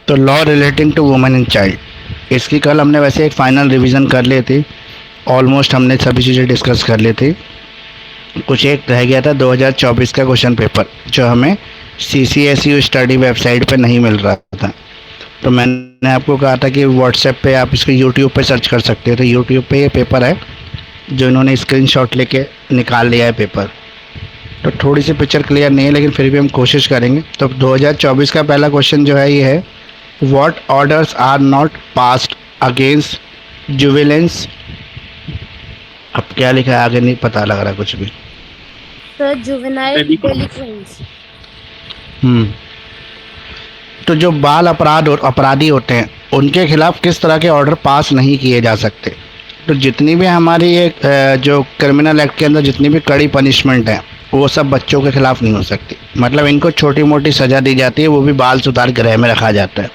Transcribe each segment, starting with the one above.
तो law relating to women and child, इसकी कल हमने वैसे एक फाइनल रिवीजन कर ली थी, ऑलमोस्ट हमने सभी चीज़ें डिस्कस कर ली थी। कुछ एक रह गया था 2024 का क्वेश्चन पेपर, जो हमें CCSU स्टडी वेबसाइट पे नहीं मिल रहा था। तो मैंने आपको कहा था कि व्हाट्सएप पे आप इसको यूट्यूब पे सर्च कर सकते हो। तो यूट्यूब पे ये पेपर है जो इन्होंने स्क्रीनशॉट लेके निकाल लिया है पेपर। तो थोड़ी सी पिक्चर क्लियर नहीं है, लेकिन फिर भी हम कोशिश करेंगे। तो 2024 का पहला क्वेश्चन जो है ये है, what orders are not passed against juveniles. अब क्या लिखा है आगे नहीं पता लग रहा कुछ भी। Sir juvenile delinquents. तो जो बाल अपराधी होते हैं उनके खिलाफ किस तरह के ऑर्डर पास नहीं किए जा सकते। तो जितनी भी हमारी ये जो क्रिमिनल एक्ट के अंदर जितनी भी कड़ी पनिशमेंट है वो सब बच्चों के खिलाफ नहीं हो सकती। मतलब इनको छोटी मोटी सज़ा दी जाती है, वो भी बाल सुधार गृह में रखा जाता है।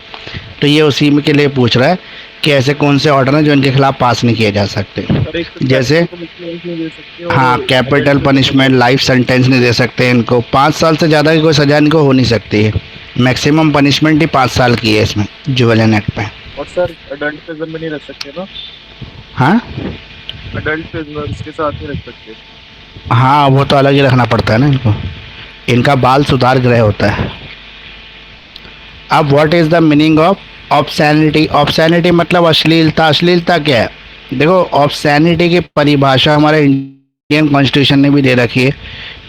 तो ये उसी में के लिए पूछ रहा है कि ऐसे कौन से ऑर्डर हैं जो इनके खिलाफ पास नहीं किए जा सकते। जैसे हाँ, कैपिटल पनिशमेंट, लाइफ सेंटेंस नहीं दे सकते इनको, 5 साल से ज़्यादा की कोई सज़ा इनको हो नहीं सकती है। मैक्सिमम पनिशमेंट ही 5 साल की है इसमें जुवेनाइल एक्ट पे। और सर अडल्ट प्रिजन में नहीं रख सकते ना? हाँ, अडल्ट प्रिजनर्स के साथ नहीं रख सकते। हाँ वो तो अलग ही रखना पड़ता है ना इनको, इनका बाल सुधार गृह होता है। अब what is the meaning of obscenity. Obscenity मतलब अश्लीलता। अश्लीलता क्या है? देखो, ऑब्सैनिटी की परिभाषा हमारे इंडियन कॉन्स्टिट्यूशन ने भी दे रखी है।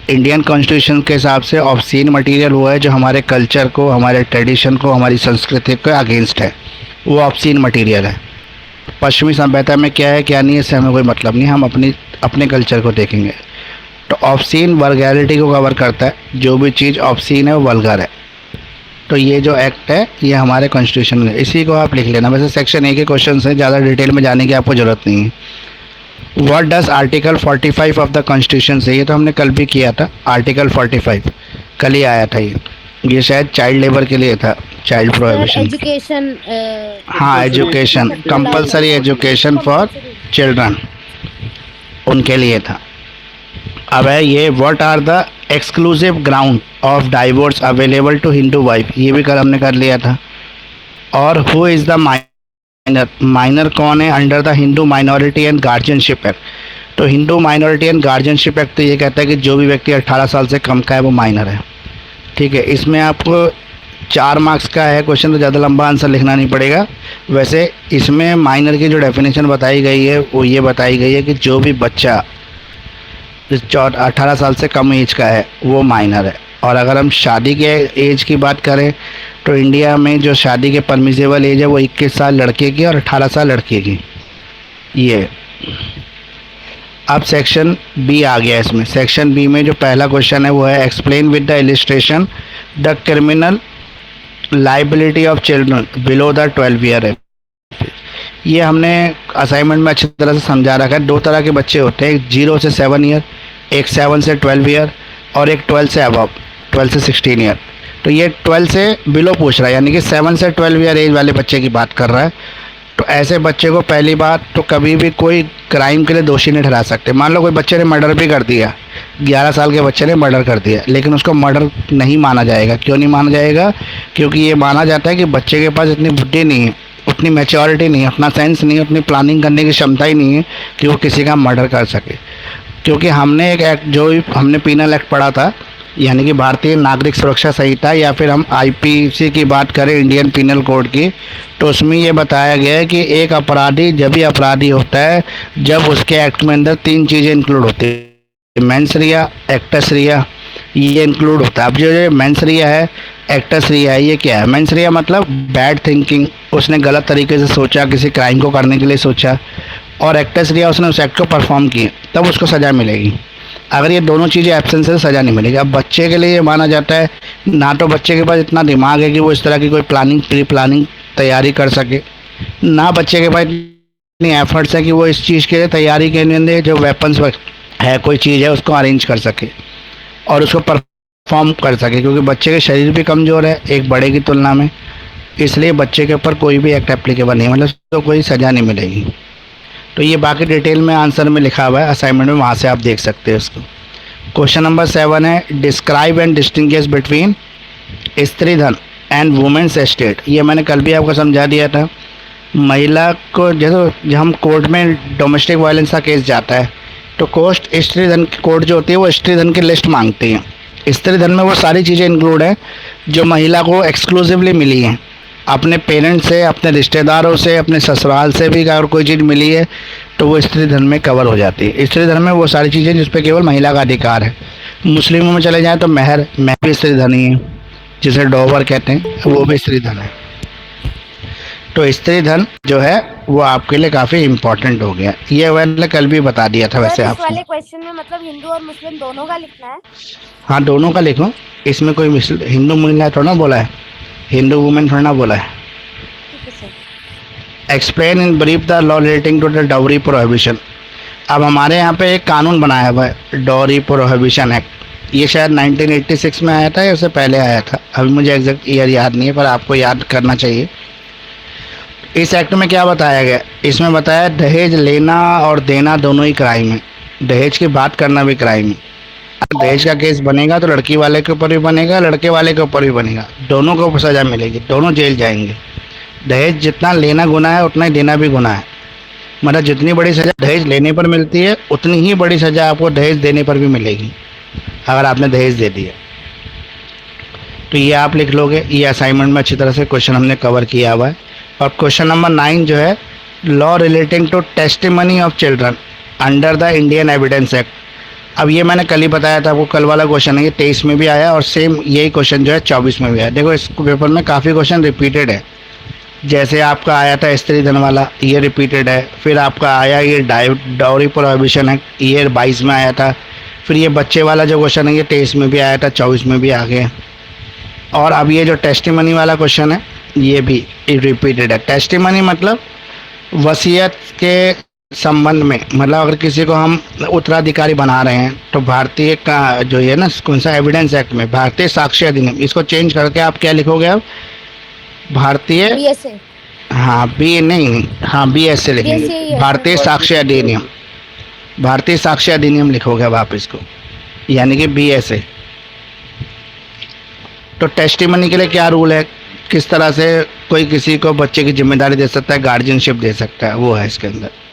इंडियन कॉन्स्टिट्यूशन के हिसाब से ऑब्सीन मटेरियल वो है जो हमारे कल्चर को, हमारे ट्रेडिशन को, हमारी संस्कृति के अगेंस्ट है, वो ऑब्सीन मटेरियल है। पश्चिमी सभ्यता में क्या है क्या नहीं है इससे हमें कोई मतलब नहीं, हम अपने कल्चर को देखेंगे। तो ऑब्सीन वर्गैलिटी को कवर करता है, जो भी चीज़ ऑब्सीन है वो वल्गर है। तो ये जो एक्ट है ये हमारे कॉन्स्टिट्यूशन में, इसी को आप लिख लेना। वैसे सेक्शन 1 के क्वेश्चन हैं, ज़्यादा डिटेल में जाने की आपको ज़रूरत नहीं है। What does article 45 of the constitution से, ये तो हमने कल भी किया था। आर्टिकल 45 कल ही आया था। ये शायद चाइल्ड लेबर के लिए था, चाइल्ड प्रोहिबिशन। एजुकेशन, हाँ, education, compulsory education for children, उनके लिए था। अब है ये, what are the exclusive ground of divorce available to Hindu wife, ये भी कल हमने कर लिया था। और who is the minor, minor कौन है under the Hindu minority and guardianship act. तो Hindu minority and guardianship act तो ये कहता है कि जो भी व्यक्ति 18 साल से कम का है वो माइनर है। ठीक है, इसमें आपको 4 मार्क्स का है क्वेश्चन, तो ज़्यादा लंबा आंसर लिखना नहीं पड़ेगा। वैसे इसमें माइनर की जो डेफिनेशन बताई गई है वो ये बताई गई है कि जो भी बच्चा 18 साल से कम एज का है वो माइनर है। और अगर हम शादी के एज की बात करें तो इंडिया में जो शादी के परमिसेबल एज है वो 21 साल लड़के की और 18 साल लड़के की। ये अब सेक्शन बी आ गया इसमें। सेक्शन बी में जो पहला क्वेश्चन है वो है, explain with the illustration the criminal liability of children below the 12 year है। ये हमने असाइनमेंट में अच्छी तरह से समझा रखा है। 2 तरह के बच्चे होते हैं, एक 0 से 7 ईयर, एक 7 से 12 ईयर, और एक 12 से अबव, 12 से 16 ईयर। तो ये 12 से बिलो पूछ रहा है, यानी कि 7 से 12 ईयर एज वाले बच्चे की बात कर रहा है। तो ऐसे बच्चे को पहली बात तो कभी भी कोई क्राइम के लिए दोषी नहीं ठहरा सकते। मान लो कोई बच्चे ने मर्डर भी कर दिया, 11 साल के बच्चे ने मर्डर कर दिया, लेकिन उसको मर्डर नहीं माना जाएगा। क्यों नहीं माना जाएगा? क्योंकि ये माना जाता है कि बच्चे के पास इतनी बुद्धि नहीं है, उतनी मैच्योरिटी नहीं है, उतना सेंस नहीं है, उतनी प्लानिंग करने की क्षमता ही नहीं है कि वो किसी का मर्डर कर सके। क्योंकि हमने एक एक्ट, जो हमने पीनल एक्ट पढ़ा था, यानी कि भारतीय नागरिक सुरक्षा संहिता, या फिर हम IPC की बात करें, इंडियन पीनल कोड की, तो उसमें ये बताया गया है कि एक अपराधी जब भी अपराधी होता है जब उसके एक्ट में अंदर 3 चीज़ें इंक्लूड होती है, मेंस रिया, एक्टस रिया, ये इंक्लूड होता है। अब जो मेंस रिया है, एक्टस रिया है, ये क्या है? मेंस रिया मतलब बैड थिंकिंग, उसने गलत तरीके से सोचा, किसी क्राइम को करने के लिए सोचा, और एक्टस रिया उसने उस एक्ट को परफॉर्म किया, तब उसको सज़ा मिलेगी। अगर ये दोनों चीज़ें एब्सेंस है तो सज़ा नहीं मिलेगी। अब बच्चे के लिए ये माना जाता है, ना तो बच्चे के पास इतना दिमाग है कि वो इस तरह की कोई प्री प्लानिंग तैयारी कर सके, ना बच्चे के पास इतनी एफर्ट्स है कि वो इस चीज़ के लिए तैयारी के लिए जो वेपन्स है, कोई चीज़ है, उसको अरेंज कर सके और उसको परफॉर्म कर सके। क्योंकि बच्चे के शरीर भी कमज़ोर है एक बड़े की तुलना में, इसलिए बच्चे के ऊपर कोई भी एक्ट एप्लीकेबल नहीं, मतलब तो कोई सज़ा नहीं मिलेगी। तो ये बाकी डिटेल में आंसर में लिखा हुआ है असाइनमेंट में, वहाँ से आप देख सकते हैं उसको। क्वेश्चन नंबर 7 है, describe and distinguish between stridhan and women's estate, ये मैंने कल भी आपको समझा दिया था। महिला को जैसे जब हम कोर्ट में डोमेस्टिक वायलेंस का केस जाता है तो कोर्ट स्त्री धन कोर्ट जो होती है वो स्त्री धन की लिस्ट मांगती है। स्त्री धन में वो सारी चीज़ें इंक्लूड हैं जो महिला को एक्सक्लूसिवली मिली हैं, अपने पेरेंट्स से, अपने रिश्तेदारों से, अपने ससुराल से भी अगर कोई चीज़ मिली है तो वो स्त्री धन में कवर हो जाती है। स्त्री धन में वो सारी चीज़ें जिस पर केवल महिला का अधिकार है। मुस्लिमों में चले जाएँ तो महर भी स्त्री धन ही है, जिसे डॉवर कहते हैं, वो भी स्त्री धन है। तो स्त्री धन जो है वो आपके लिए काफ़ी इम्पोर्टेंट हो गया। ये मैंने कल भी बता दिया था वैसे इस आपको। वाले क्वेश्चन में मतलब हिंदू और मुस्लिम दोनों का लिखना है? हाँ, दोनों का लिखो, इसमें कोई हिंदू महिला थोड़ा ना बोला है, हिंदू वुमेन थोड़ा ना बोला है। ठीक है sir. Explain in brief the law relating to the dowry prohibition. अब हमारे यहाँ पे एक कानून बनाया हुआ है, डाउरी प्रोहिबिशन एक्ट। ये शायद 1986 में आया था या उससे पहले आया था, अभी मुझे एग्जैक्ट ईयर याद नहीं है, पर आपको याद करना चाहिए। इस एक्ट में क्या बताया गया, इसमें बताया दहेज लेना और देना दोनों ही क्राइम है। दहेज की बात करना भी क्राइम है। अगर दहेज का केस बनेगा तो लड़की वाले के ऊपर भी बनेगा, लड़के वाले के ऊपर भी बनेगा, दोनों को सज़ा मिलेगी, दोनों जेल जाएंगे। दहेज जितना लेना गुनाह है उतना ही देना भी गुनाह है। मतलब जितनी बड़ी सज़ा दहेज लेने पर मिलती है उतनी ही बड़ी सज़ा आपको दहेज देने पर भी मिलेगी अगर आपने दहेज दे दिया। तो ये आप लिख लोगे, ये असाइनमेंट में अच्छी तरह से क्वेश्चन हमने कवर किया हुआ है। और क्वेश्चन नंबर 9 जो है, law relating to testimony of children under the Indian Evidence Act. अब ये मैंने कल ही बताया था आपको, कल वाला क्वेश्चन है, ये 23 में भी आया और सेम यही क्वेश्चन जो है 24 में भी आया। देखो इस पेपर में काफ़ी क्वेश्चन रिपीटेड है। जैसे आपका आया था स्त्री धन वाला, ये रिपीटेड है। फिर आपका आया ये डाउरी प्रोहिबिशन है, ये 22 में आया था। फिर ये बच्चे वाला जो क्वेश्चन है ये 23 में भी आया था, 24 में भी आ गया। और अब ये जो टेस्टिमनी वाला क्वेश्चन है ये भी रिपीटेड है। टेस्टिमनी मतलब वसीयत के संबंध में, मतलब अगर किसी को हम उत्तराधिकारी बना रहे हैं तो भारतीय का जो है ना, कौन सा एविडेंस एक्ट में, भारतीय साक्ष्य अधिनियम, इसको चेंज करके आप क्या लिखोगे अब, भारतीय बीएसए। हाँ बी नहीं, हाँ BSA लिखेंगे, भारतीय साक्ष्य अधिनियम, भारतीय साक्ष्य अधिनियम लिखोगे अब आप इसको, यानी कि BSA। तो टेस्टिमनी के लिए क्या रूल है, किस तरह से कोई किसी को बच्चे की जिम्मेदारी दे सकता है, गार्जियनशिप दे सकता है, वो है इसके अंदर।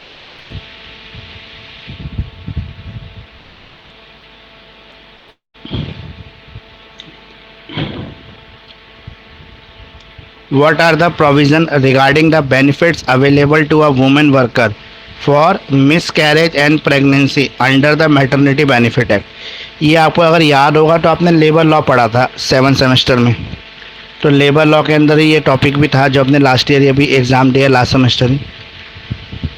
What are the provision regarding the benefits available to a woman worker for miscarriage and pregnancy under the maternity benefit act? ये आपको अगर याद होगा तो आपने लेबर लॉ पढ़ा था 7th सेमेस्टर में। तो लेबर लॉ के अंदर ही ये टॉपिक भी था जो अपने लास्ट ईयर ये भी एग्ज़ाम दिया लास्ट सेमेस्टर में।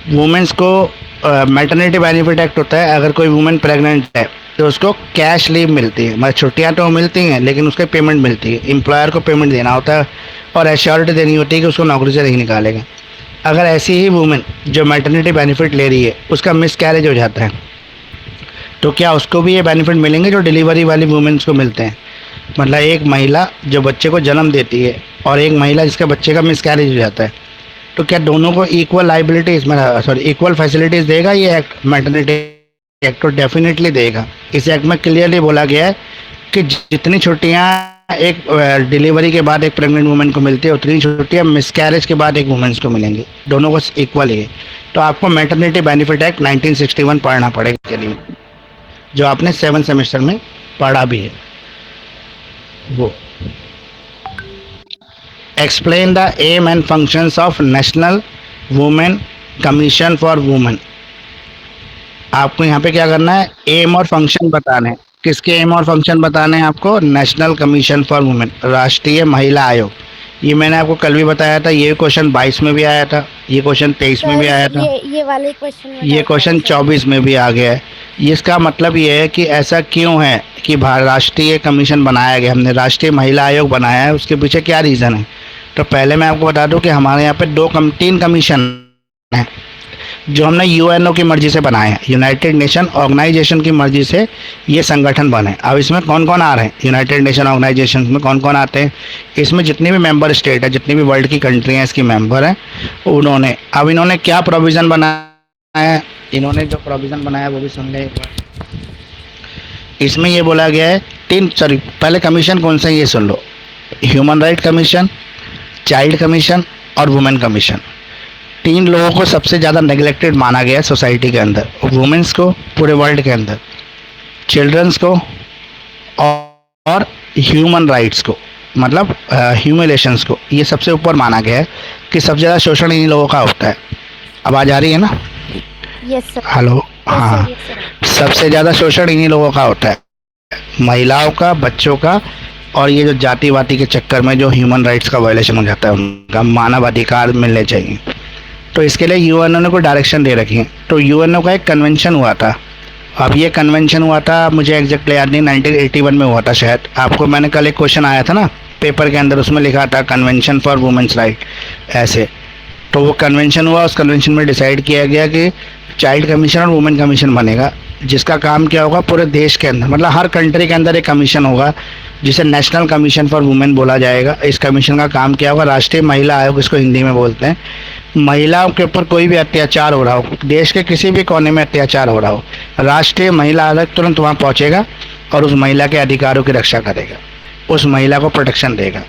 वुमेंस को मैटरनिटी बेनिफिट एक्ट होता है, अगर कोई वुमेन प्रेग्नेंट है तो उसको कैश लीव मिलती है, मतलब छुट्टियाँ तो मिलती हैं लेकिन उसके पेमेंट मिलती है, एम्प्लॉयर को पेमेंट देना होता है और एश्योरिटी देनी होती है कि उसको नौकरी से नहीं निकालेगा। अगर ऐसी ही वुमेन जो मैटरनिटी बेनिफिट ले रही है उसका मिस कैरेज हो जाता है तो क्या उसको भी ये बेनिफिट मिलेंगे जो डिलीवरी वाली वुमेन्स को मिलते हैं। मतलब एक महिला जो बच्चे को जन्म देती है और एक महिला जिसका बच्चे का मिस कैरेज हो जाता है, तो क्या दोनों को इक्वल लाइबिलिटीज़ में इक्वल फैसिलिटीज़ देगा ये एक्ट, मैटरनिटी एक्ट तो डेफिनेटली देगा। इस एक्ट में क्लियरली बोला गया है कि जितनी छुट्टियाँ एक डिलीवरी के बाद एक प्रेग्नेंट वुमेन को मिलती है उतनी छुट्टियाँ मिसकैरेज के बाद एक वुमेन्स को मिलेंगी, दोनों को इक्वल ही है। तो आपको मैटरनिटी बेनिफिट एक्ट 1961 पढ़ना पड़ेगा के लिए, जो आपने 7th सेमेस्टर में पढ़ा भी है वो। Explain the aim and functions of national women commission for women. आपको यहाँ पे क्या करना है, एम और फंक्शन बताने हैं। किसके एम और फंक्शन बताने हैं आपको, नेशनल कमीशन फॉर वुमेन, राष्ट्रीय महिला आयोग। ये मैंने आपको कल भी बताया था, ये क्वेश्चन 22 में भी आया था, ये क्वेश्चन 23 में भी आया था, ये वाले क्वेश्चन ये क्वेश्चन 24 में भी आ गया है। इसका मतलब ये है कि ऐसा क्यों है कि राष्ट्रीय कमीशन बनाया गया, हमने राष्ट्रीय महिला आयोग बनाया है, उसके पीछे क्या रीज़न है। तो पहले मैं आपको बता दूं कि हमारे यहाँ पे 3 कमीशन हैं जो हमने यूएनओ की मर्जी से बनाए हैं, यूनाइटेड नेशन ऑर्गेनाइजेशन की मर्जी से ये संगठन बने। अब इसमें कौन कौन आ रहे हैं, यूनाइटेड नेशन ऑर्गेनाइजेशन में कौन कौन आते हैं, इसमें जितनी भी मेंबर स्टेट है, जितनी भी वर्ल्ड की कंट्री हैं इसकी मेंबर हैं उन्होंने। अब इन्होंने क्या प्रोविज़न बनाया है, इन्होंने जो प्रोविज़न बनाया वो भी सुन लें एक बार। इसमें ये बोला गया है पहले कमीशन कौन सा है ये सुन लो। Human right commission, child commission और वुमेन कमीशन। 3 लोगों को सबसे ज़्यादा नेग्लेक्टेड माना गया है सोसाइटी के अंदर, वुमेन्स को पूरे वर्ल्ड के अंदर, चिल्ड्रंस को और ह्यूमन राइट्स को, मतलब ह्यूमिलेशंस को। ये सबसे ऊपर माना गया है कि सबसे ज़्यादा शोषण इन लोगों का होता है। आवाज़ आ रही है ना? Yes sir. हेलो, हाँ, यस सर। सबसे ज़्यादा शोषण इन्हीं लोगों का होता है, महिलाओं का, बच्चों का, और ये जो जाति वाति के चक्कर में जो ह्यूमन राइट्स का वायलेशन हो जाता है, उनका मानव अधिकार मिलने चाहिए। तो इसके लिए यूएनओ ने कोई डायरेक्शन दे रखी है। तो यूएनओ का एक कन्वेंशन हुआ था, अब ये कन्वेंशन हुआ था, मुझे एग्जैक्ट याद नहीं, 1981 में हुआ था शायद। आपको मैंने कल एक क्वेश्चन आया था ना पेपर के अंदर, उसमें लिखा था कन्वेंशन फॉर वुमेन्स राइट ऐसे। तो वो कन्वेंशन हुआ, उस कन्वेंशन में डिसाइड किया गया कि चाइल्ड कमीशन और वुमेन कमीशन बनेगा, जिसका काम क्या होगा, पूरे देश के अंदर, मतलब हर कंट्री के अंदर एक कमीशन होगा जिसे नेशनल कमीशन फॉर वुमेन बोला जाएगा। इस कमीशन का काम क्या होगा, राष्ट्रीय महिला आयोग इसको हिंदी में बोलते हैं। महिलाओं के ऊपर कोई भी अत्याचार हो रहा हो, देश के किसी भी कोने में अत्याचार हो रहा हो, राष्ट्रीय महिला आयोग तुरंत वहाँ पहुँचेगा और उस महिला के अधिकारों की रक्षा करेगा, उस महिला को प्रोटेक्शन देगा।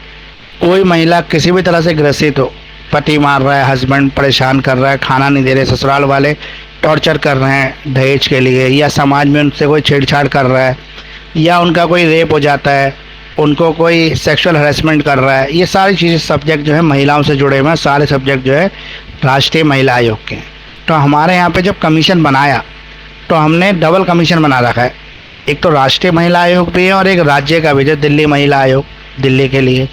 कोई महिला किसी भी तरह से ग्रसित हो, पति मार रहा है, हस्बैंड परेशान कर रहा है, खाना नहीं दे रहे, ससुराल वाले टॉर्चर कर रहे हैं दहेज के लिए, या समाज में उनसे कोई छेड़छाड़ कर रहा है, या उनका कोई रेप हो जाता है, उनको कोई सेक्सुअल हरेसमेंट कर रहा है, ये सारी चीज़ें सब्जेक्ट जो है महिलाओं से जुड़े हुए हैं, सारे सब्जेक्ट जो है राष्ट्रीय महिला आयोग के हैं। तो हमारे यहाँ पे जब कमीशन बनाया तो हमने डबल कमीशन बना रखा है, एक तो राष्ट्रीय महिला आयोग भी है और एक राज्य का भी, जो दिल्ली महिला आयोग दिल्ली के लिए,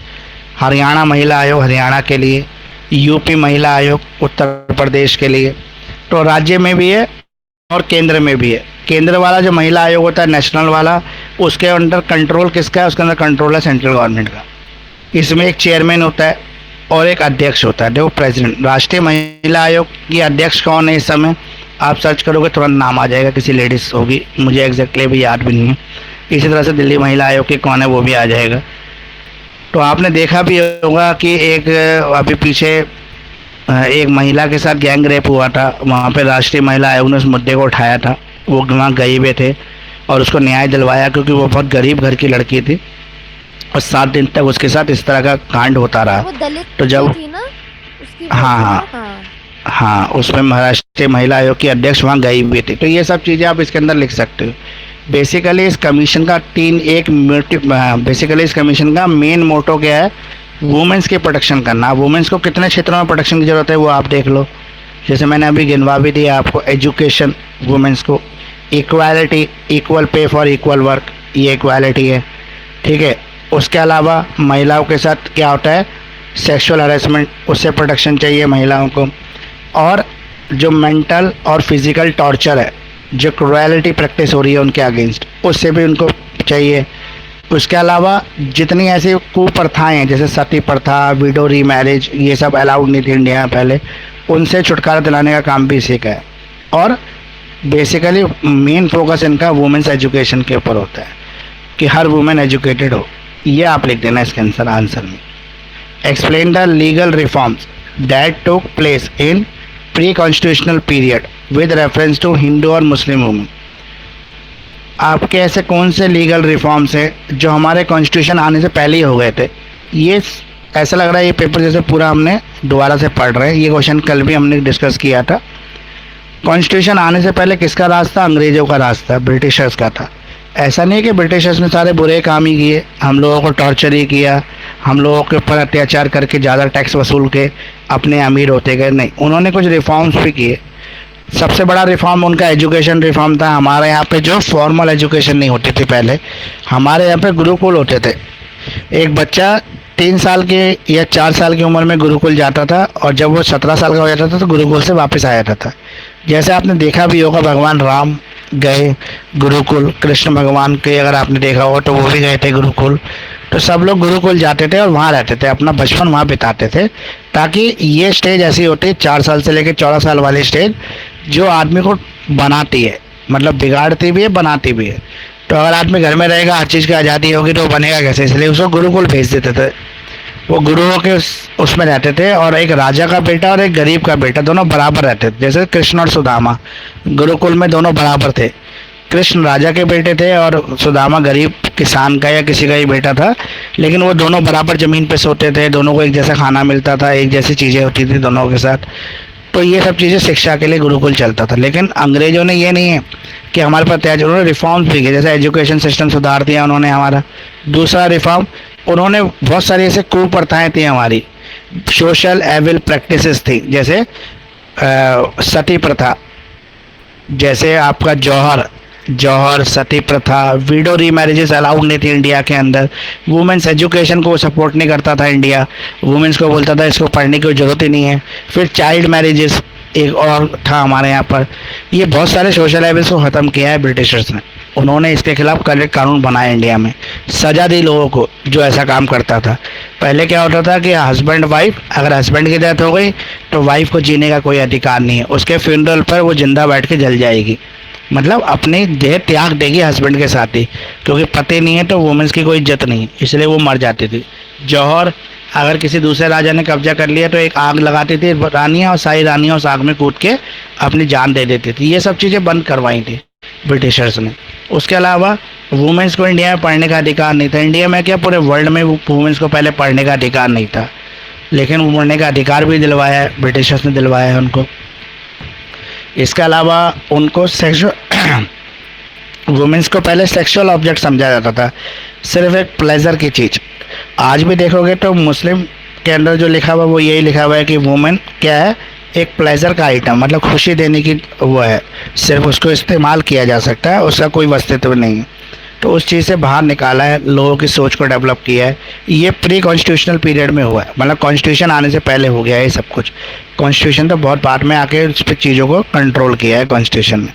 हरियाणा महिला आयोग हरियाणा के लिए, यूपी महिला आयोग उत्तर प्रदेश के लिए। तो राज्य में भी है और केंद्र में भी है। केंद्र वाला जो महिला आयोग होता है नेशनल वाला, उसके अंडर कंट्रोल किसका है, उसके अंदर कंट्रोल है सेंट्रल गवर्नमेंट का। इसमें एक चेयरमैन होता है और एक अध्यक्ष होता है, देखो प्रेसिडेंट। राष्ट्रीय महिला आयोग की अध्यक्ष कौन है इस समय, आप सर्च करोगे तुरंत नाम आ जाएगा, किसी लेडीज़ होगी, मुझे एग्जैक्टली भी याद भी नहीं है। इसी तरह से दिल्ली महिला आयोग की कौन है वो भी आ जाएगा। तो आपने देखा भी होगा कि एक अभी पीछे एक महिला के साथ गैंग रेप हुआ था, वहाँ पे राष्ट्रीय महिला आयोग ने उस मुद्दे को उठाया था, वो वहाँ गए हुए थे और उसको न्याय दिलवाया, क्योंकि वो बहुत गरीब घर की लड़की थी और 7 दिन तक उसके साथ इस तरह का कांड होता रहा। वो दलित तो जब थी ना उसकी हाँ हाँ, उसमें महाराष्ट्र महिला आयोग की अध्यक्ष वहाँ गई हुई थी। तो ये सब चीज़ें आप इसके अंदर लिख सकते हो। बेसिकली इस कमीशन का बेसिकली इस कमीशन का मेन मोटो क्या है, वुमेंस की प्रोटेक्शन करना। वुमेंस को कितने क्षेत्रों में प्रोटेक्शन की ज़रूरत है वो आप देख लो, जैसे मैंने अभी गिनवा भी दिया आपको। एजुकेशन, वुमेंस को, equality, equal pay for equal work, ये इक्वालिटी है, ठीक है। उसके अलावा महिलाओं के साथ क्या होता है, सेक्सुअल हरेसमेंट, उससे प्रोटेक्शन चाहिए महिलाओं को। और जो मेंटल और फिजिकल टॉर्चर है, जो क्रुएलिटी प्रैक्टिस हो रही है उनके अगेंस्ट, उससे भी उनको चाहिए। उसके अलावा जितनी ऐसी कुप्रथाएं हैं, जैसे सती प्रथा, विडो री मैरिज, ये सब अलाउड नहीं थी इंडिया में पहले, उनसे छुटकारा दिलाने का काम भी इसी का है। और बेसिकली मेन फोकस इनका वुमेन्स एजुकेशन के ऊपर होता है कि हर वुमेन एजुकेटेड हो। ये आप लिख देना इसके आंसर में। Explain the legal reforms that took place in pre constitutional period with reference to Hindu और मुस्लिम वुमेन। आपके ऐसे कौन से लीगल रिफॉर्म्स हैं जो हमारे कॉन्स्टिट्यूशन आने से पहले ही हो गए थे। ये ऐसा लग रहा है ये पेपर जैसे पूरा हमने दोबारा से पढ़ रहे हैं। ये क्वेश्चन कल भी हमने डिस्कस किया था। कॉन्स्टिट्यूशन आने से पहले किसका राज था, अंग्रेज़ों का राज था, ब्रिटिशर्स का था। ऐसा नहीं है कि ब्रिटिशर्स ने सारे बुरे काम ही किए, हम लोगों को टॉर्चर ही किया, हम लोगों के ऊपर अत्याचार करके ज़्यादा टैक्स वसूल के अपने अमीर होते गए। नहीं, उन्होंने कुछ रिफॉर्म्स भी किए। सबसे बड़ा रिफॉर्म उनका एजुकेशन रिफॉर्म था। हमारे यहाँ पे जो फॉर्मल एजुकेशन नहीं होती थी पहले, हमारे यहाँ पे गुरुकुल होते थे। एक बच्चा 3 साल के या 4 साल की उम्र में गुरुकुल जाता था और जब वो 17 साल का हो जाता था तो गुरुकुल से वापस आ जाता था। जैसे आपने देखा भी होगा, भगवान राम गए गुरुकुल, कृष्ण भगवान के अगर आपने देखा हो तो वो भी गए थे गुरुकुल। तो सब लोग गुरुकुल जाते थे और वहाँ रहते थे, अपना बचपन वहाँ बिताते थे, ताकि ये स्टेज ऐसी होती है 4 साल से लेकर 14 साल वाली स्टेज, जो आदमी को बनाती है, मतलब बिगाड़ती भी है, बनाती भी है। तो अगर आदमी घर में रहेगा, हर चीज़ की आज़ादी होगी, तो वो बनेगा कैसे, इसलिए उसको गुरुकुल भेज देते थे। वो गुरुओं के उसमें रहते थे और एक राजा का बेटा और एक गरीब का बेटा दोनों बराबर रहते थे। जैसे कृष्ण और सुदामा गुरुकुल में दोनों बराबर थे। कृष्ण राजा के बेटे थे और सुदामा गरीब किसान का या किसी का ही बेटा था, लेकिन वो दोनों बराबर ज़मीन पे सोते थे, दोनों को एक जैसा खाना मिलता था, एक जैसी चीज़ें होती थी दोनों के साथ। तो ये सब चीज़ें शिक्षा के लिए गुरुकुल चलता था। लेकिन अंग्रेज़ों ने ये नहीं है कि हमारे पास त्याज, उन्होंने रिफॉर्म्स भी किए, जैसे एजुकेशन सिस्टम सुधार दिया उन्होंने हमारा। दूसरा रिफॉर्म, उन्होंने बहुत सारी ऐसे कुप्रथाएँ थी हमारी, सोशल एविल प्रैक्टिसेस थी, जैसे सती प्रथा, जैसे आपका जौहर सती प्रथा, विडो रीमैरिजेस अलाउड नहीं थी इंडिया के अंदर। वुमेन्स एजुकेशन को सपोर्ट नहीं करता था इंडिया, वुमेन्स को बोलता था इसको पढ़ने की ज़रूरत ही नहीं है। फिर चाइल्ड मैरिजेस एक और था हमारे यहाँ पर। ये बहुत सारे सोशल एविल्स को ख़त्म किया है ब्रिटिशर्स ने। उन्होंने इसके खिलाफ कड़े कानून बनाए इंडिया में, सज़ा दी लोगों को जो ऐसा काम करता था। पहले क्या होता था कि हस्बैंड वाइफ, अगर हस्बैंड की डेथ हो गई तो वाइफ को जीने का कोई अधिकार नहीं है, उसके फ्यूनरल पर वो जिंदा बैठ के जल जाएगी, मतलब अपनी देह त्याग देगी हस्बैंड के साथ ही, क्योंकि पति नहीं है तो वुमेन्स की कोई इज्जत नहीं है, इसलिए वो मर जाती थी। जौहर, अगर किसी दूसरे राजा ने कब्जा कर लिया तो एक आग लगाती थी रानियाँ, और सारी रानियाँ उस आग में कूद के अपनी जान दे देती थी। ये सब चीज़ें बंद करवाई थी ब्रिटिशर्स ने। उसके अलावा वुमेन्स को इंडिया में पढ़ने का अधिकार नहीं था। इंडिया में क्या, पूरे वर्ल्ड में वुमेन्स को पहले पढ़ने का अधिकार नहीं था, लेकिन पढ़ने का अधिकार भी दिलवाया है ब्रिटिशर्स ने, दिलवाया है उनको। इसके अलावा उनको सेक्सुअल वुमेन्स को पहले सेक्सुअल ऑब्जेक्ट समझा जाता था, सिर्फ एक प्लेजर की चीज़। आज भी देखोगे तो मुस्लिम के अंदर जो लिखा हुआ है वो यही लिखा हुआ है कि वुमेन क्या है, एक प्लेजर का आइटम, मतलब खुशी देने की वो है, सिर्फ उसको इस्तेमाल किया जा सकता है, उसका कोई अस्तित्व नहीं है। तो उस चीज़ से बाहर निकाला है, लोगों की सोच को डेवलप किया है। ये प्री कॉन्स्टिट्यूशनल पीरियड में हुआ है, मतलब कॉन्स्टिट्यूशन आने से पहले हो गया है ये सब कुछ। कॉन्स्टिट्यूशन तो बहुत बाद में आके उस पर चीज़ों को कंट्रोल किया है कॉन्स्टिट्यूशन ने।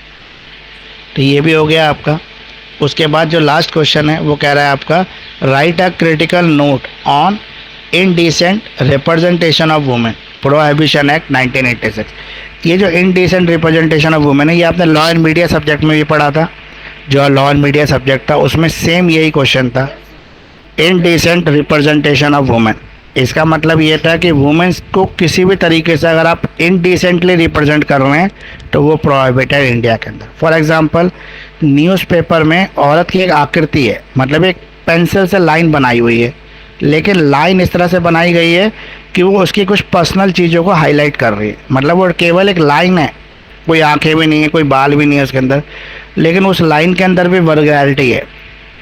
तो ये भी हो गया आपका। उसके बाद जो लास्ट क्वेश्चन है वो कह रहा है आपका, right a critical note on indecent representation of women, prohibition act 1986। ये जो इनडिसेंट रिप्रेजेंटेशन ऑफ वुमेन है, ये आपने लॉ एंड मीडिया सब्जेक्ट में भी पढ़ा था। जो लॉ एंड मीडिया सब्जेक्ट था उसमें सेम यही क्वेश्चन था, इनडिसेंट रिप्रेजेंटेशन ऑफ वुमेन। इसका मतलब ये था कि वुमेन्स को किसी भी तरीके से अगर आप इनडिसेंटली रिप्रेजेंट कर रहे हैं तो वो प्रोहिबिटेड इंडिया के अंदर। फॉर एग्जांपल, न्यूज़पेपर में औरत की एक आकृति है, मतलब एक पेंसिल से लाइन बनाई हुई है, लेकिन लाइन इस तरह से बनाई गई है कि वो उसकी कुछ पर्सनल चीज़ों को हाईलाइट कर रही है, मतलब वो केवल एक लाइन है, कोई आंखें भी नहीं है, कोई बाल भी नहीं है उसके अंदर, लेकिन उस लाइन के अंदर भी वल्गैरिटी है,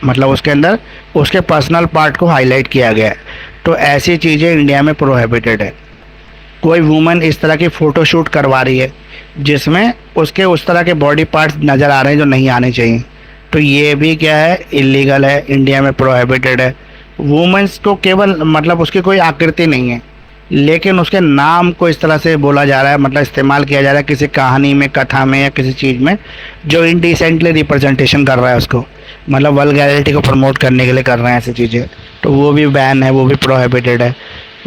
मतलब उसके अंदर उसके पर्सनल पार्ट को हाईलाइट किया गया है। तो ऐसी चीज़ें इंडिया में प्रोहिबिटेड है। कोई वुमन इस तरह की फ़ोटो शूट करवा रही है जिसमें उसके उस तरह के बॉडी पार्ट्स नज़र आ रहे हैं जो नहीं आने चाहिए, तो ये भी क्या है, इलीगल है, इंडिया में प्रोहिबिटेड है। वुमेंस को केवल मतलब उसकी कोई आकृति नहीं है, लेकिन उसके नाम को इस तरह से बोला जा रहा है, मतलब इस्तेमाल किया जा रहा है किसी कहानी में, कथा में या किसी चीज़ में जो इनडिसेंटली रिप्रेजेंटेशन कर रहा है उसको, मतलब वल्गैरिटी को प्रमोट करने के लिए कर रहे हैं ऐसी चीज़ें, तो वो भी बैन है, वो भी प्रोहिबिटेड है।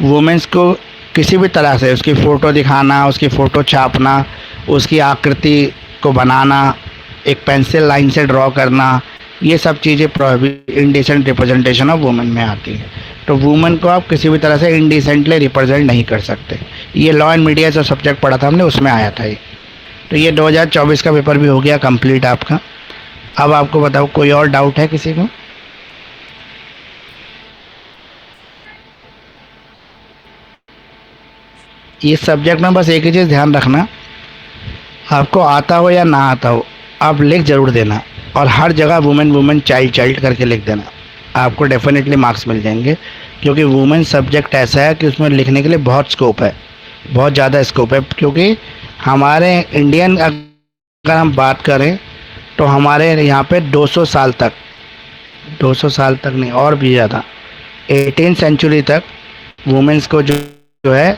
वुमेंस को किसी भी तरह से उसकी फ़ोटो दिखाना, उसकी फ़ोटो छापना, उसकी आकृति को बनाना, एक पेंसिल लाइन से ड्रॉ करना, ये सब चीज़ें इनडिसेंट रिप्रेजेंटेशन ऑफ वुमेन में आती है। तो वुमेन को आप किसी भी तरह से इनडिसेंटली रिप्रेजेंट नहीं कर सकते। ये लॉ एंड मीडिया जो सब्जेक्ट पढ़ा था हमने उसमें आया था ये। तो ये 2024 का पेपर भी हो गया कंप्लीट आपका। अब आपको बताओ, कोई और डाउट है किसी को? इस सब्जेक्ट में बस एक ही चीज़ ध्यान रखना, आपको आता हो या ना आता हो आप लिख ज़रूर देना, और हर जगह वुमेन वुमेन चाइल्ड चाइल्ड करके लिख देना, आपको डेफिनेटली मार्क्स मिल जाएंगे। क्योंकि वुमेन सब्जेक्ट ऐसा है कि उसमें लिखने के लिए बहुत स्कोप है, बहुत ज़्यादा स्कोप है। क्योंकि हमारे इंडियन अगर हम बात करें तो हमारे यहाँ पे 200 साल तक नहीं और भी ज़्यादा, 18th सेंचुरी तक वुमेन्स को जो है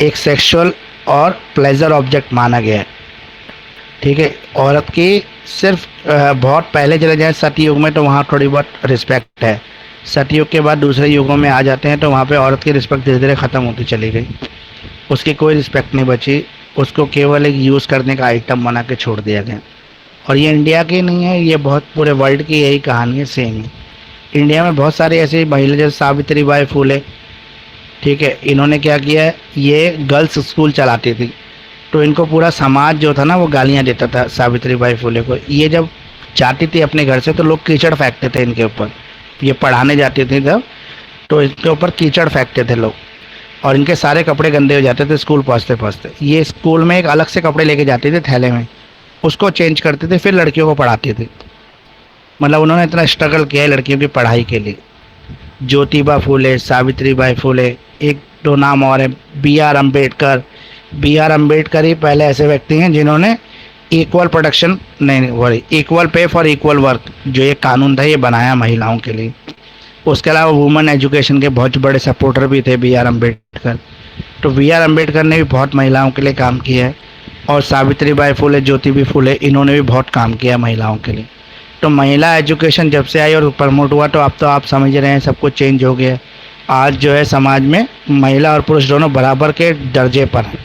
एक सेक्सुअल और प्लेजर ऑब्जेक्ट माना गया है। ठीक है, औरत की सिर्फ बहुत पहले चले जाए सतयुग में तो वहाँ थोड़ी बहुत रिस्पेक्ट है, सतयुग के बाद दूसरे युगों में आ जाते हैं तो वहाँ पे औरत की रिस्पेक्ट धीरे धीरे ख़त्म होती चली गई, उसकी कोई रिस्पेक्ट नहीं बची, उसको केवल एक यूज़ करने का आइटम बना के छोड़ दिया गया। और ये इंडिया की नहीं है, ये बहुत पूरे वर्ल्ड की यही कहानी है, सेम है। इंडिया में बहुत सारी ऐसी महिला जैसे सावित्री बाई फुले, ठीक है, इन्होंने क्या किया है, ये गर्ल्स स्कूल चलाती थी, तो इनको पूरा समाज जो था ना वो गालियाँ देता था सावित्री बाई फुले को। ये जब जाती थी अपने घर से तो लोग कीचड़ फेंकते थे इनके ऊपर, ये पढ़ाने जाती थी तब, तो इनके ऊपर कीचड़ फेंकते थे लोग और इनके सारे कपड़े गंदे हो जाते थे स्कूल पहुँचते पहुँचते। ये स्कूल में एक अलग से कपड़े लेके जाते थे थैले में, उसको चेंज करते थे फिर लड़कियों को पढ़ाते थे। मतलब उन्होंने इतना स्ट्रगल किया है लड़कियों की पढ़ाई के लिए। ज्योतिबा फूले, सावित्री बाई फूले, एक दो नाम और है, B R Ambedkar. B R Ambedkar ही पहले ऐसे व्यक्ति हैं जिन्होंने इक्वल प्रोडक्शन नहीं sorry equal pay for equal work जो ये कानून था ये बनाया महिलाओं के लिए। उसके अलावा वुमेन एजुकेशन के बहुत बड़े सपोर्टर भी थे बी आर अम्बेडकर। तो बी आर अम्बेडकर ने भी बहुत महिलाओं के लिए काम किया है और सावित्री बाई फूले, ज्योतिबा फूले, इन्होंने भी बहुत काम किया महिलाओं के लिए। तो महिला एजुकेशन जब से आई और प्रमोट हुआ तो अब तो आप समझ रहे हैं सब कुछ चेंज हो गया। आज जो है समाज में महिला और पुरुष दोनों बराबर के दर्जे पर हैं,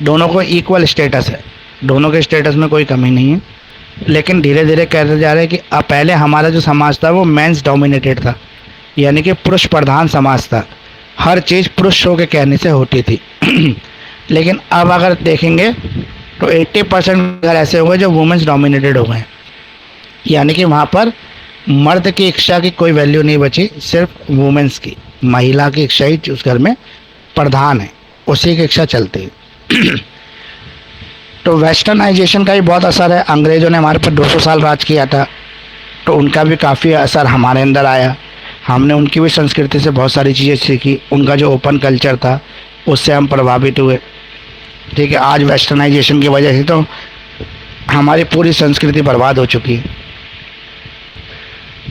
दोनों को इक्वल स्टेटस है, दोनों के स्टेटस में कोई कमी नहीं है। लेकिन धीरे धीरे कहते जा रहे हैं कि अब पहले हमारा जो समाज था वो मेंस डोमिनेटेड था, यानी कि पुरुष प्रधान समाज था, हर चीज़ पुरुषों के कहने से होती थी। लेकिन अब अगर देखेंगे तो 80% घर ऐसे हो गए जो वुमेन्स डोमिनेटेड हो गए, यानी कि वहाँ पर मर्द की इच्छा की कोई वैल्यू नहीं बची, सिर्फ वुमेन्स की, महिला की इच्छा ही उस घर में प्रधान है, उसी की इच्छा चलती है। तो वेस्टर्नाइजेशन का भी बहुत असर है। अंग्रेज़ों ने हमारे पर 200 साल राज किया था तो उनका भी काफ़ी असर हमारे अंदर आया। हमने उनकी भी संस्कृति से बहुत सारी चीज़ें सीखी, उनका जो ओपन कल्चर था उससे हम प्रभावित हुए। ठीक है, आज वेस्टर्नाइजेशन की वजह से तो हमारी पूरी संस्कृति बर्बाद हो चुकी है।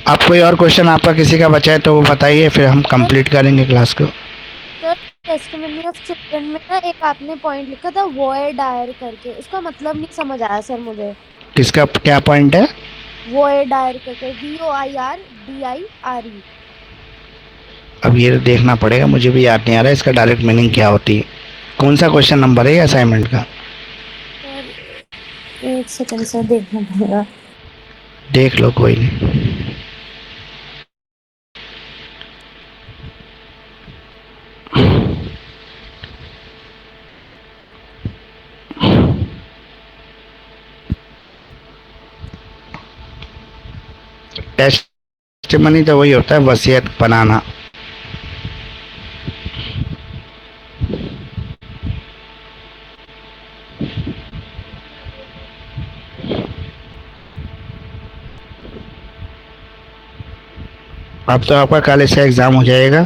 आप कोई और क्वेश्चन आपका किसी का बचा है तो वो बताइए, फिर हम कंप्लीट करेंगे क्लास को। सर टेस्टिमनी ऑफ चिल्ड्रन में ना एक आपने पॉइंट लिखा था वॉयर डायर करके, उसका मतलब नहीं समझ आया सर मुझे। किसका क्या पॉइंट है? वॉयर डायर करके, VOIRDIRE। अब ये देखना पड़ेगा, मुझे भी याद नहीं आ रहा है इसका डायरेक्ट मीनिंग क्या होती है। कौन सा क्वेश्चन नंबर है असाइनमेंट का? सर एक सेकंड सर, देखना पड़ेगा। देख लो, कोई नहीं। टेस्टिमनी तो वही होता है, वसीयत बनाना। अब तो आपका कल इसका एग्ज़ाम हो जाएगा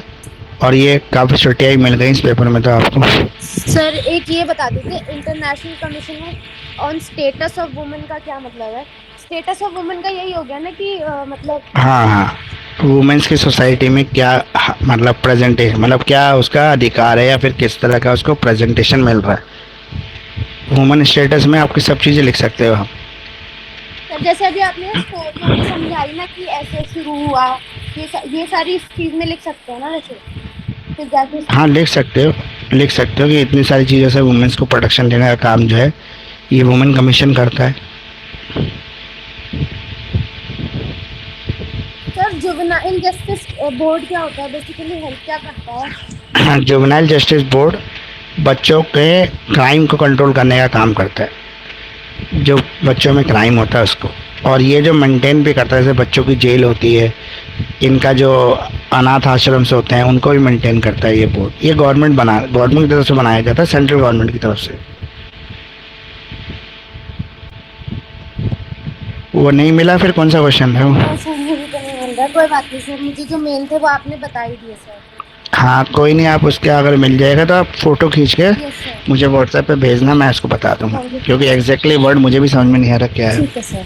और ये काफ़ी छुट्टियाँ मिल गई इस पेपर में तो आपको। सर एक ये बता दीजिए, international commission on status of women का क्या मतलब है? स्टेटस ऑफ वुमेन का यही हो गया ना कि मतलब हाँ हाँ, वुमेन्स की सोसाइटी में क्या मतलब प्रेजेंटेशन, मतलब क्या उसका अधिकार है या फिर किस तरह का उसको प्रेजेंटेशन मिल रहा है। वुमेन स्टेटस में आपकी सब चीज़ें लिख सकते हो आप। सर जैसे अभी आपने स्टोरी समझाई ना कि ऐसे शुरू हुआ, ये सारी इस चीज़ में लिख सकते हैं ना वैसे? फिर जाके हाँ लिख सकते हो, लिख सकते हो कि इतनी सारी चीज़ों से वुमेन्स को प्रोटेक्शन देने का काम जो है ये वुमेन कमीशन करता है। सर जुवेनाइल जस्टिस बोर्ड क्या होता है, बेसिकली हेल्प क्या करता है? जुवेनाइल जस्टिस बोर्ड बच्चों के क्राइम को कंट्रोल करने का काम करता है, जो बच्चों में क्राइम होता है उसको, और ये जो मेंटेन भी करता है, जैसे बच्चों की जेल होती है, इनका जो अनाथ आश्रम से होते हैं उनको भी मेंटेन करता है ये बोर्ड। ये गवर्नमेंट की तरफ से बनाया जाता है, सेंट्रल गवर्नमेंट की तरफ से। वो नहीं मिला, फिर कौन सा क्वेश्चन है वो? सर मुझे तो नहीं मिल रहा, कोई बात नहीं सर, मुझे जो मेन थे वो आपने बता ही दिए सर। हाँ कोई नहीं, आप उसके अगर मिल जाएगा तो आप फ़ोटो खींच के यस सर। मुझे व्हाट्सएप पे भेजना, मैं उसको बता दूँगा, क्योंकि एग्जैक्टली वर्ड मुझे भी समझ में नहीं आ रहा क्या है। ठीक है सर।